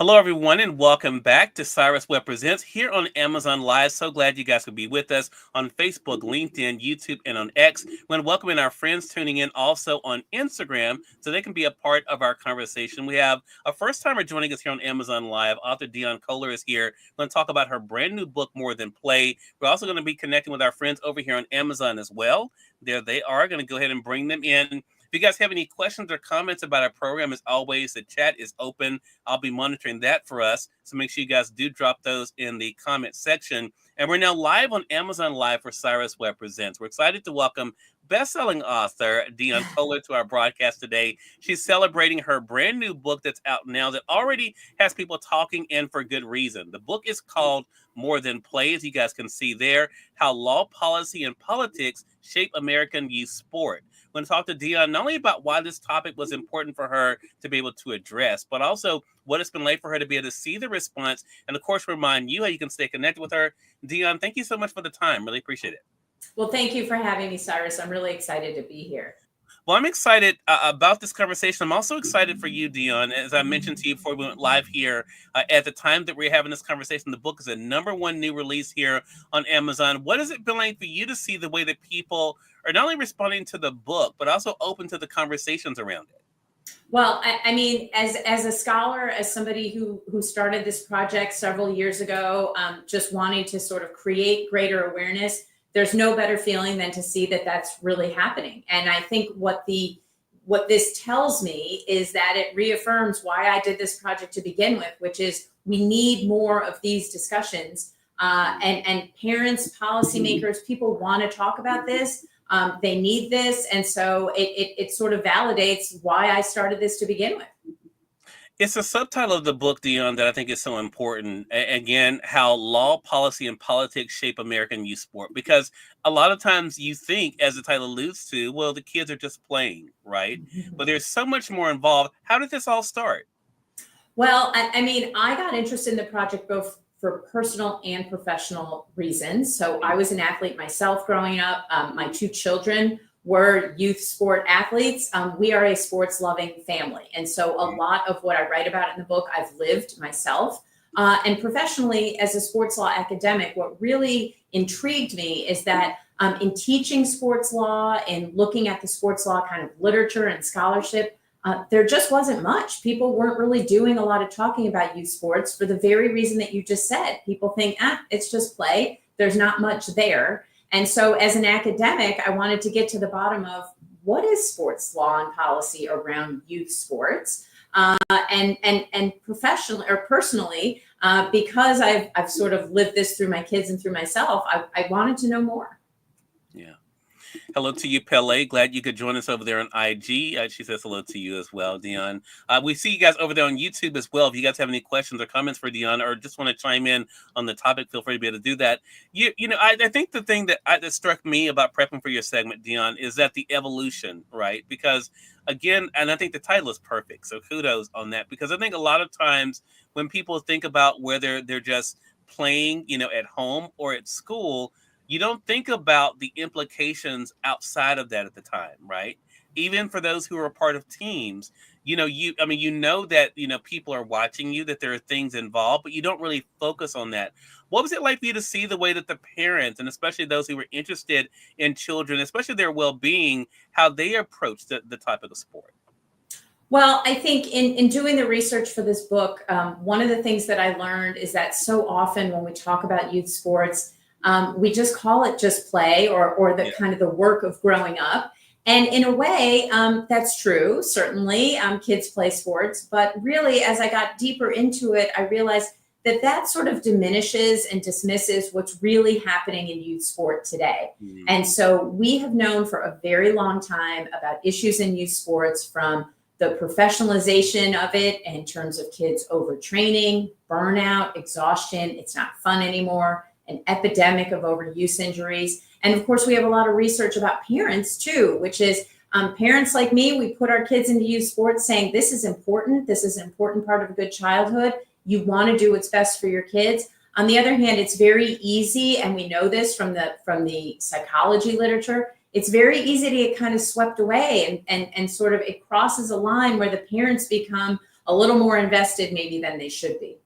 Hello, everyone, and welcome back to Cyrus Webb Presents here on Amazon Live. So glad you guys could be with us on Facebook, LinkedIn, YouTube, and on X. We want to welcome in our friends tuning in also on Instagram so they can be a part of our conversation. We have a first timer joining us here on Amazon Live. Author Dionne Koller is here. We're going to talk about her brand new book, More Than Play. We're also going to be connecting with our friends over here on Amazon as well. There they are. Going to go ahead and bring them in. If you guys have any questions or comments about our program, as always, the chat is open. I'll be monitoring that for us. So make sure you guys do drop those in the comment section. And we're now live on Amazon Live for Cyrus Webb Presents. We're excited to welcome best-selling author Dionne Koller to our broadcast today. She's celebrating her brand new book that's out now that already has people talking, and for good reason. The book is called More Than Play, as you guys can see there, How Law, Policy, and Politics Shape American Youth Sport. I'm going to talk to Dionne not only about why this topic was important for her to be able to address, but also what it's been like for her to be able to see the response, and of course remind you how you can stay connected with her. Dionne, thank you so much for the time. Really appreciate it. Well, thank you for having me, Cyrus. I'm really excited to be here. Well, I'm excited about this conversation. I'm also excited for you, Dionne. As I mentioned to you before we went live here, at the time that we're having this conversation, the book is a #1 new release here on Amazon. What has it been like for you to see the way that people are not only responding to the book, but also open to the conversations around it? Well, I mean, as a scholar, as somebody who started this project several years ago, just wanting to sort of create greater awareness, there's no better feeling than to see that that's really happening. And I think what this tells me is that it reaffirms why I did this project to begin with, which is we need more of these discussions. And parents, policymakers, people want to talk about this. They need this. And so it sort of validates why I started this to begin with. It's a subtitle of the book, Dionne, that I think is so important. Again, how law, policy, and politics shape American youth sport. Because a lot of times you think, as the title alludes to, well, the kids are just playing, right? But there's so much more involved. How did this all start? Well, I mean, I got interested in the project both for personal and professional reasons. So I was an athlete myself growing up. My two children were youth sport athletes. We are a sports loving family. And so a lot of what I write about in the book, I've lived myself. And professionally, as a sports law academic, what really intrigued me is that in teaching sports law and looking at the sports law kind of literature and scholarship, there just wasn't much. People weren't really doing a lot of talking about youth sports for the very reason that you just said. People think, it's just play. There's not much there. And so as an academic, I wanted to get to the bottom of what is sports law and policy around youth sports. And professionally or personally, because I've sort of lived this through my kids and through myself, I wanted to know more. Yeah. Hello to you, Pele. Glad you could join us over there on IG. She says hello to you as well, Dionne. We see you guys over there on YouTube as well. If you guys have any questions or comments for Dionne, or just want to chime in on the topic, feel free to be able to do that. I think the thing that struck me about prepping for your segment, Dionne, is that the evolution, right? Because again, and I think the title is perfect. So kudos on that, because I think a lot of times when people think about whether they're just playing, at home or at school, you don't think about the implications outside of that at the time, right? Even for those who are a part of teams, that, people are watching you, that there are things involved, but you don't really focus on that. What was it like for you to see the way that the parents, and especially those who were interested in children, especially their well-being, how they approach the topic of sport? Well, I think in doing the research for this book, one of the things that I learned is that so often when we talk about youth sports, we just call it just play or the kind of the work of growing up. And in a way, that's true. Certainly, kids play sports. But really, as I got deeper into it, I realized that sort of diminishes and dismisses what's really happening in youth sport today. Mm-hmm. And so we have known for a very long time about issues in youth sports, from the professionalization of it in terms of kids overtraining, burnout, exhaustion. It's not fun anymore. An epidemic of overuse injuries. And of course, we have a lot of research about parents too, which is parents like me, we put our kids into youth sports saying, this is important. This is an important part of a good childhood. You want to do what's best for your kids. On the other hand, it's very easy, and we know this from the psychology literature, it's very easy to get kind of swept away and sort of it crosses a line where the parents become a little more invested maybe than they should be.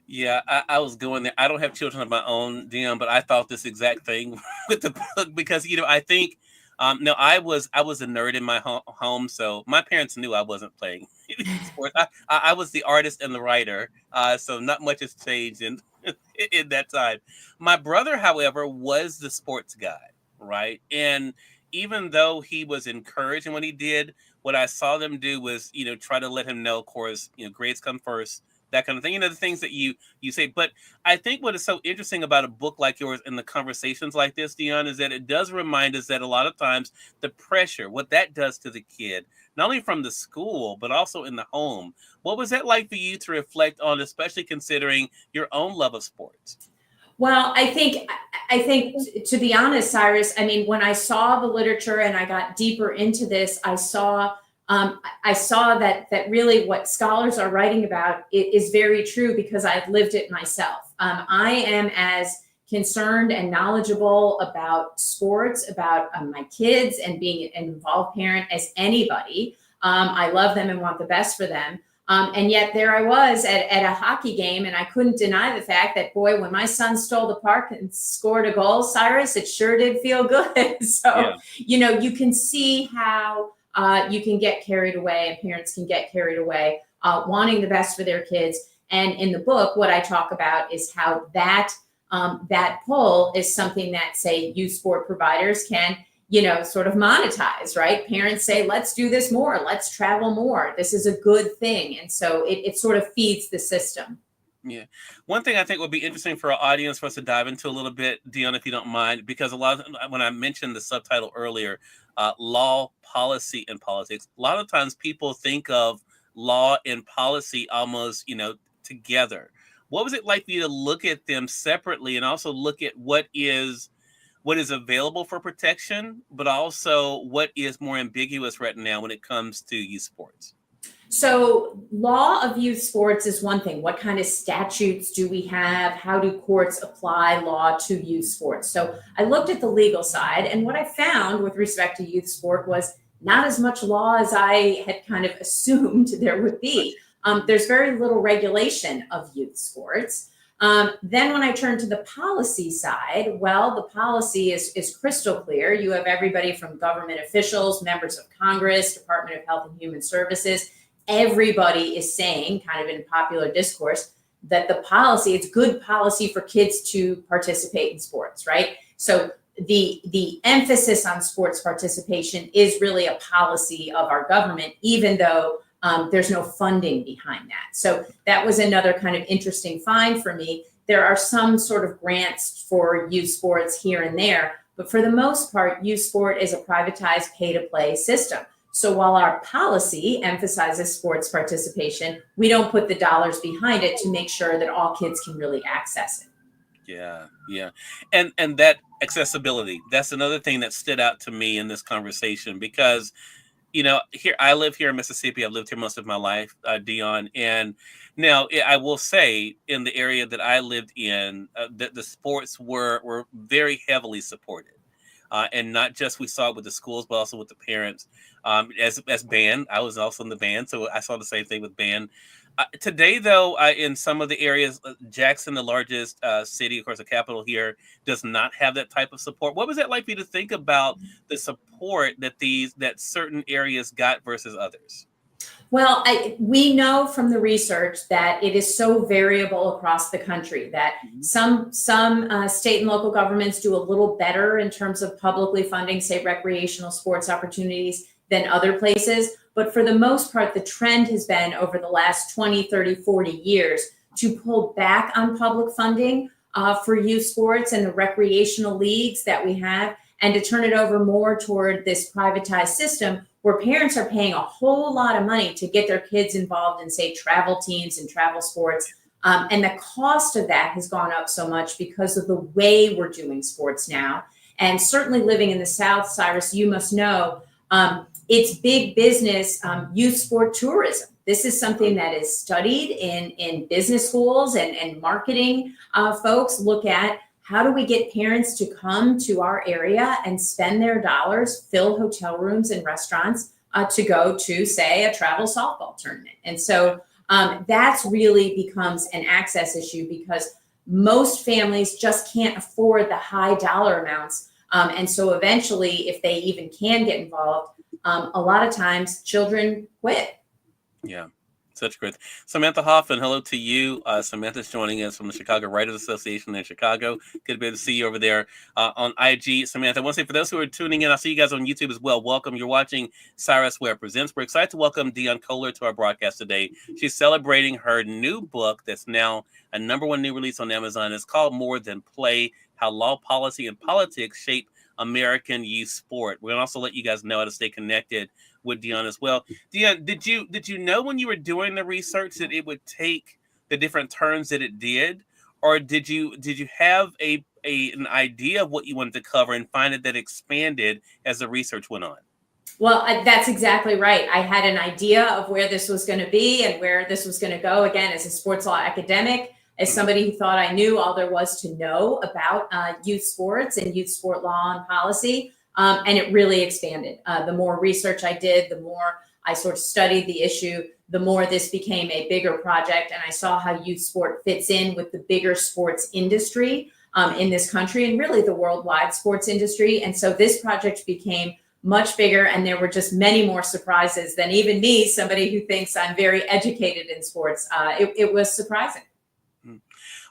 Yeah, I was going there. I don't have children of my own, Dion, but I thought this exact thing with the book because I think no, I was a nerd in my home, so my parents knew I wasn't playing sports. I was the artist and the writer, so not much has changed in in that time. My brother, however, was the sports guy, right? And even though he was encouraged in what he did, what I saw them do was, try to let him know, of course, grades come first, that kind of thing. The things that you say. But I think what is so interesting about a book like yours and the conversations like this, Dionne, is that it does remind us that a lot of times the pressure, what that does to the kid, not only from the school, but also in the home. What was that like for you to reflect on, especially considering your own love of sports? Well, I think to be honest, Cyrus, I mean, when I saw the literature and I got deeper into this, I saw that really what scholars are writing about is very true because I've lived it myself. I am as concerned and knowledgeable about sports, about my kids and being an involved parent as anybody. I love them and want the best for them. And yet there I was at a hockey game, and I couldn't deny the fact that, boy, when my son stole the park and scored a goal, Cyrus, it sure did feel good. So, Yeah. you can see how you can get carried away, and parents can get carried away wanting the best for their kids. And in the book, what I talk about is how that pull is something that, say, youth sport providers can sort of monetize, right? Parents say, let's do this more, let's travel more. This is a good thing. And so it sort of feeds the system. Yeah. One thing I think would be interesting for our audience for us to dive into a little bit, Dion, if you don't mind, because a lot of, when I mentioned the subtitle earlier, law, policy, and politics, a lot of times people think of law and policy almost, together. What was it like for you to look at them separately and also look at what is available for protection, but also what is more ambiguous right now when it comes to youth sports? So, law of youth sports is one thing. What kind of statutes do we have? How do courts apply law to youth sports? So, I looked at the legal side, and what I found with respect to youth sport was not as much law as I had kind of assumed there would be. There's very little regulation of youth sports. Then when I turn to the policy side, well, the policy is crystal clear. You have everybody from government officials, members of Congress, Department of Health and Human Services. Everybody is saying, kind of in popular discourse, that the policy, it's good policy for kids to participate in sports, right? So the emphasis on sports participation is really a policy of our government, even though there's no funding behind that. So that was another kind of interesting find for me. There are some sort of grants for youth sports here and there, but for the most part, youth sport is a privatized pay-to-play system. So while our policy emphasizes sports participation, we don't put the dollars behind it to make sure that all kids can really access it. Yeah, yeah. And that accessibility, that's another thing that stood out to me in this conversation because here I live here in Mississippi. I've lived here most of my life, Dion. And now I will say, in the area that I lived in, that the sports were very heavily supported, and not just we saw it with the schools, but also with the parents. As band, I was also in the band, so I saw the same thing with band. Today, though, in some of the areas, Jackson, the largest city, of course, the capital here, does not have that type of support. What was that like for you to think about the support that certain areas got versus others? Well, we know from the research that it is so variable across the country that some state and local governments do a little better in terms of publicly funding, say, recreational sports opportunities than other places. But for the most part, the trend has been over the last 20, 30, 40 years to pull back on public funding for youth sports and the recreational leagues that we have, and to turn it over more toward this privatized system where parents are paying a whole lot of money to get their kids involved in, say, travel teams and travel sports. And the cost of that has gone up so much because of the way we're doing sports now. And certainly living in the South, Cyrus, you must know, it's big business, youth sport tourism. This is something that is studied in business schools, and marketing folks look at how do we get parents to come to our area and spend their dollars, fill hotel rooms and restaurants, to go to, say, a travel softball tournament. And so that's really becomes an access issue because most families just can't afford the high dollar amounts. And so eventually, if they even can get involved, a lot of times children quit. Yeah. Such great. Samantha Hoffman, hello to you. Samantha's joining us from the Chicago Writers Association in Chicago. Good to be able to see you over there on IG. Samantha, I want to say for those who are tuning in, I see you guys on YouTube as well. Welcome. You're watching Cyrus Webb Presents. We're excited to welcome Dionne Koller to our broadcast today. She's celebrating her new book that's now a #1 new release on Amazon. It's called More Than Play: How Law, Policy, and Politics Shape American Youth Sport. We're going to also let you guys know how to stay connected with Dionne as well. Dionne, did you know when you were doing the research that it would take the different turns that it did, or did you have an idea of what you wanted to cover and find it that expanded as the research went on? Well, that's exactly right. I had an idea of where this was going to be and where this was going to go. Again, as a sports law academic, as somebody who thought I knew all there was to know about youth sports and youth sport law and policy. And it really expanded. The more research I did, the more I sort of studied the issue, the more this became a bigger project. And I saw how youth sport fits in with the bigger sports industry in this country and really the worldwide sports industry. And so this project became much bigger, and there were just many more surprises than even me, somebody who thinks I'm very educated in sports. It was surprising.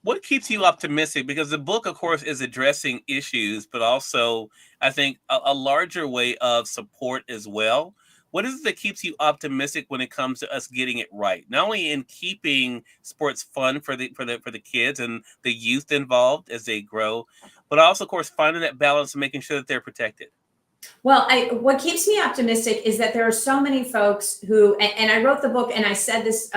What keeps you optimistic? Because the book, of course, is addressing issues, but also, I think, a larger way of support as well. What is it that keeps you optimistic when it comes to us getting it right? Not only in keeping sports fun for the kids and the youth involved as they grow, but also, of course, finding that balance and making sure that they're protected. Well, what keeps me optimistic is that there are so many folks who, and I wrote the book and I said this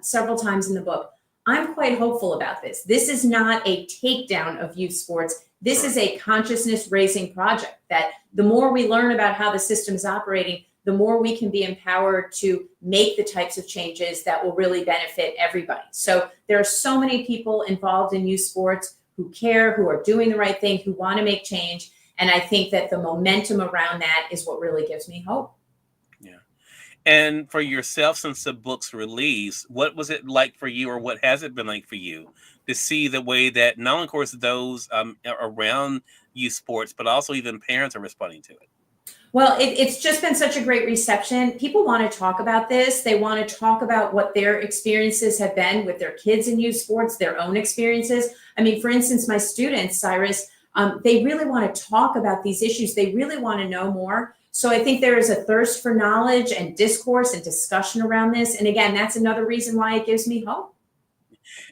several times in the book, I'm quite hopeful about this. This is not a takedown of youth sports. This is a consciousness raising project that the more we learn about how the system is operating, the more we can be empowered to make the types of changes that will really benefit everybody. So there are so many people involved in youth sports who care, who are doing the right thing, who want to make change. And I think that the momentum around that is what really gives me hope. Yeah. And for yourself, since the book's release, what was it like for you, or what has it been like for you to see the way that not only, of course, those around youth sports, but also even parents are responding to it? Well, it's just been such a great reception. People want to talk about this. They want to talk about what their experiences have been with their kids in youth sports, their own experiences. I mean, for instance, my students, Cyrus, they really want to talk about these issues. They really want to know more. So I think there is a thirst for knowledge and discourse and discussion around this. And again, that's another reason why it gives me hope.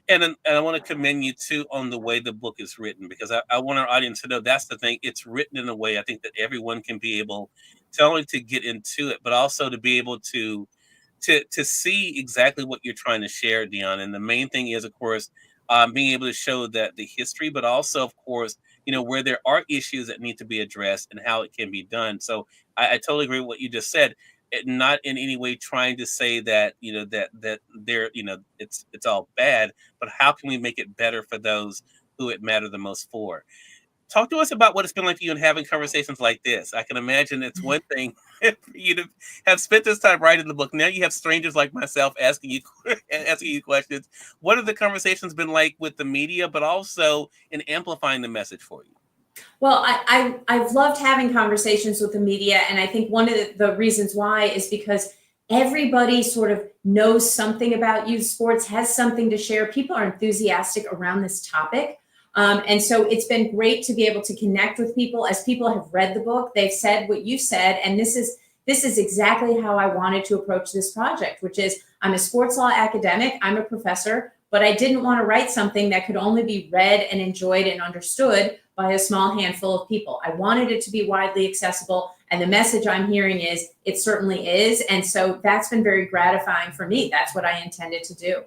And I want to commend you too on the way the book is written, because I want our audience to know that's the thing. It's written in a way I think that everyone can be able to only to get into it, but also to be able to see exactly what you're trying to share, Dionne. And the main thing is, of course, being able to show that the history, but also, of course, where there are issues that need to be addressed and how it can be done. So I totally agree with what you just said. Not in any way trying to say that that they're it's all bad, but how can we make it better for those who it matter the most for? Talk to us about what it's been like for you in having conversations like this. I can imagine it's one thing for you to have spent this time writing the book. Now you have strangers like myself asking you asking you questions. What have the conversations been like with the media, but also in amplifying the message for you? Well, I've loved having conversations with the media. And I think one of the reasons why is because everybody sort of knows something about youth sports, has something to share. People are enthusiastic around this topic. And so it's been great to be able to connect with people. As people have read the book, they've said what you said. And this is exactly how I wanted to approach this project, which is I'm a sports law academic, I'm a professor, but I didn't want to write something that could only be read and enjoyed and understood by a small handful of people. I wanted it to be widely accessible. And the message I'm hearing is it certainly is. And so that's been very gratifying for me. That's what I intended to do.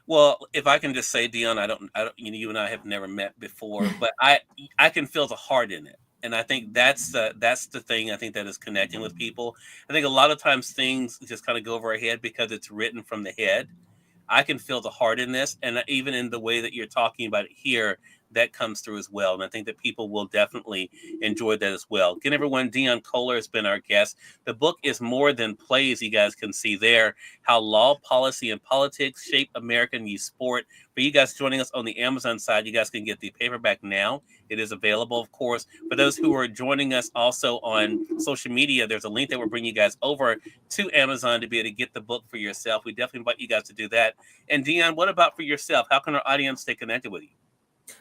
Well, if I can just say, Dionne, I don't, you and I have never met before, but I can feel the heart in it. And I think that's the thing I think that is connecting with people. I think a lot of times things just kind of go over our head because it's written from the head. I can feel the heart in this, and even in the way that you're talking about it here, that comes through as well. And I think that people will definitely enjoy that as well. Again, everyone, Dionne Koller has been our guest. The book is more than plays. You guys can see there how law, policy, and politics shape American youth sport. For you guys joining us on the Amazon side, you guys can get the paperback now. It is available, of course. For those who are joining us also on social media, there's a link that will bring you guys over to Amazon to be able to get the book for yourself. We definitely invite you guys to do that. And Dionne, what about for yourself? How can our audience stay connected with you?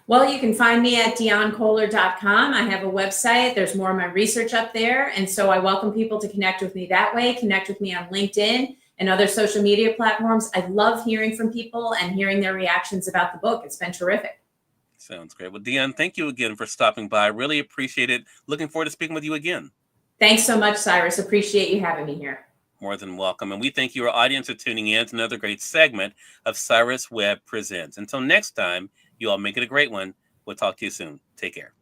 Well, you can find me at dionnekoller.com. I have a website. There's more of my research up there. And so I welcome people to connect with me that way, connect with me on LinkedIn and other social media platforms. I love hearing from people and hearing their reactions about the book. It's been terrific. Sounds great. Well, Dionne, thank you again for stopping by. Really appreciate it. Looking forward to speaking with you again. Thanks so much, Cyrus. Appreciate you having me here. More than welcome. And we thank you, our audience, for tuning in to another great segment of Cyrus Webb Presents. Until next time, you all make it a great one. We'll talk to you soon. Take care.